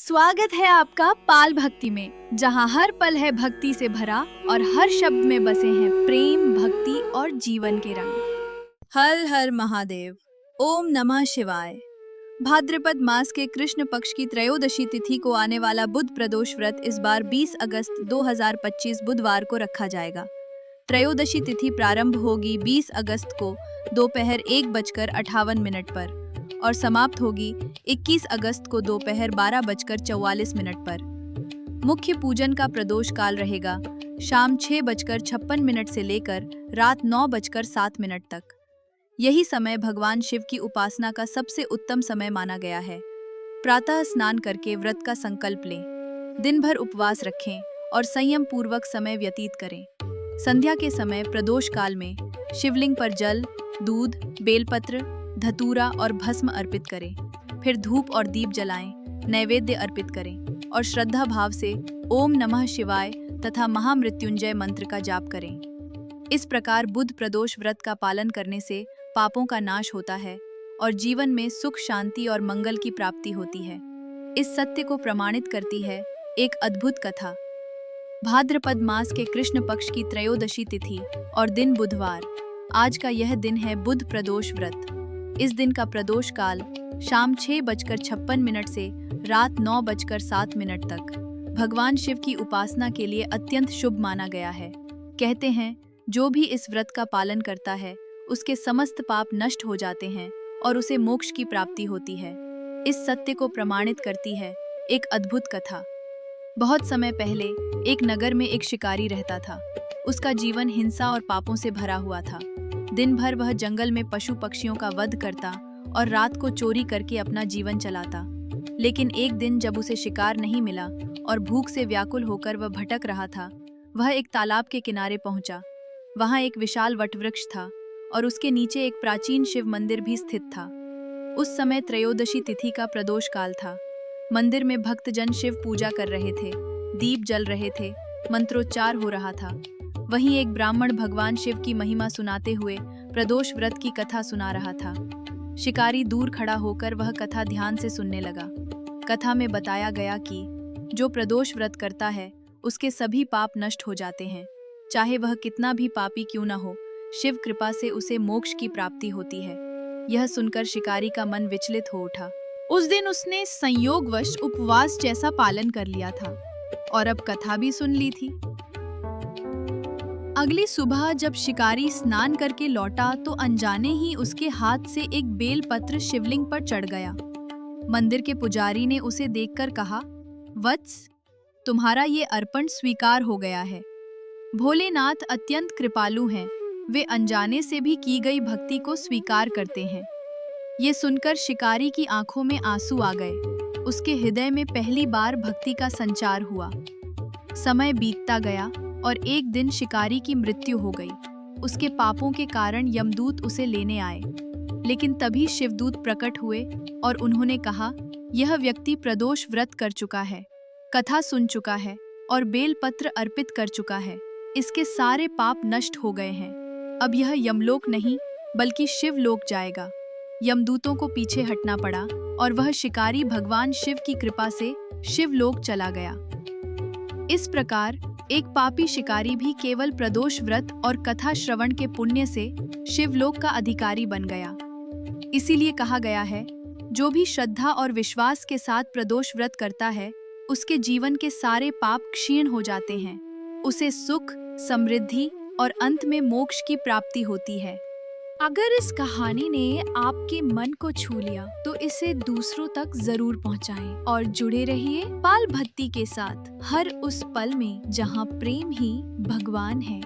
स्वागत है आपका पाल भक्ति में, जहां हर पल है भक्ति से भरा और हर शब्द में बसे हैं प्रेम, भक्ति और जीवन के रंग। हर हर महादेव, ओम नमः शिवाय। भाद्रपद मास के कृष्ण पक्ष की त्रयोदशी तिथि को आने वाला बुध प्रदोष व्रत इस बार 20 अगस्त 2025 बुधवार को रखा जाएगा। त्रयोदशी तिथि प्रारंभ होगी 20 अगस्त को दोपहर 1:58 पर और समाप्त होगी 21 अगस्त को दोपहर 12:44 पर। मुख्य पूजन का प्रदोष काल रहेगा शाम 6:56 से लेकर रात 9:07 तक। यही समय भगवान शिव की उपासना का सबसे उत्तम समय माना गया है। प्रातः स्नान करके व्रत का संकल्प लें, दिन भर उपवास रखें और संयम पूर्वक समय व्यतीत करें। संध्या के समय प्रदोष काल में शिवलिंग पर जल, दूध, बेलपत्र, धतूरा और भस्म अर्पित करें। फिर धूप और दीप जलाएं, नैवेद्य अर्पित करें और श्रद्धा भाव से ओम नमः शिवाय तथा महामृत्युंजय मंत्र का जाप करें। इस प्रकार बुध प्रदोष व्रत का पालन करने से पापों का नाश होता है और जीवन में सुख, शांति और मंगल की प्राप्ति होती है। इस सत्य को प्रमाणित करती है एक अद्भुत कथा। भाद्रपद मास के कृष्ण पक्ष की त्रयोदशी तिथि और दिन बुधवार। आज का यह दिन है बुध प्रदोष व्रत। इस दिन का प्रदोष काल शाम 6:56 से रात 9:07 तक भगवान शिव की उपासना के लिए अत्यंत शुभ माना गया है। कहते हैं, जो भी इस व्रत का पालन करता है उसके समस्त पाप नष्ट हो जाते हैं और उसे मोक्ष की प्राप्ति होती है। इस सत्य को प्रमाणित करती है एक अद्भुत कथा। बहुत समय पहले एक नगर में एक शिकारी रहता था। उसका जीवन हिंसा और पापों से भरा हुआ था। दिन भर वह जंगल में पशु पक्षियों का वध करता और रात को चोरी करके अपना जीवन चलाता। लेकिन एक दिन जब उसे शिकार नहीं मिला और भूख से व्याकुल होकर वह भटक रहा था, वह एक तालाब के किनारे पहुंचा। वहां एक विशाल वटवृक्ष था और उसके नीचे एक प्राचीन शिव मंदिर भी स्थित था। उस समय त्रयोदशी तिथि का प्रदोष काल था। मंदिर में भक्तजन शिव पूजा कर रहे थे, दीप जल रहे थे, मंत्रोच्चार हो रहा था। वहीं एक ब्राह्मण भगवान शिव की महिमा सुनाते हुए प्रदोष व्रत की कथा सुना रहा था। शिकारी दूर खड़ा होकर वह कथा ध्यान से सुनने लगा। कथा में बताया गया कि जो प्रदोष व्रत करता है उसके सभी पाप नष्ट हो जाते हैं। चाहे वह कितना भी पापी क्यों न हो, शिव कृपा से उसे मोक्ष की प्राप्ति होती है। यह सुनकर शिकारी का मन विचलित हो उठा। उस दिन उसने संयोगवश उपवास जैसा पालन कर लिया था और अब कथा भी सुन ली थी। अगली सुबह जब शिकारी स्नान करके लौटा तो अनजाने ही उसके हाथ से एक बेल पत्र शिवलिंग पर चढ़ गया। मंदिर के पुजारी ने उसे देखकर कहा, वत्स, तुम्हारा ये अर्पण स्वीकार हो गया है। भोलेनाथ अत्यंत कृपालु हैं, वे अनजाने से भी की गई भक्ति को स्वीकार करते हैं। ये सुनकर शिकारी की आंखों में आंसू आ गए। उसके हृदय में पहली बार भक्ति का संचार हुआ। समय बीतता गया और एक दिन शिकारी की मृत्यु हो गई। उसके पापों के कारण यमदूत उसे लेने आए, लेकिन तभी शिवदूत प्रकट हुए और उन्होंने कहा, यह व्यक्ति प्रदोष व्रत कर चुका है, कथा सुन चुका है और बेलपत्र अर्पित कर चुका है। इसके सारे पाप नष्ट हो गए हैं। अब यह यमलोक नहीं बल्कि शिवलोक जाएगा। यमदूतों को पीछे हटना पड़ा और वह शिकारी भगवान शिव की कृपा से शिवलोक चला गया। इस प्रकार एक पापी शिकारी भी केवल प्रदोष व्रत और कथा श्रवण के पुण्य से शिवलोक का अधिकारी बन गया। इसीलिए कहा गया है, जो भी श्रद्धा और विश्वास के साथ प्रदोष व्रत करता है उसके जीवन के सारे पाप क्षीण हो जाते हैं। उसे सुख, समृद्धि और अंत में मोक्ष की प्राप्ति होती है। अगर इस कहानी ने आपके मन को छू लिया तो इसे दूसरों तक जरूर पहुंचाएं और जुड़े रहिए पाल भक्ति के साथ हर उस पल में जहां प्रेम ही भगवान है।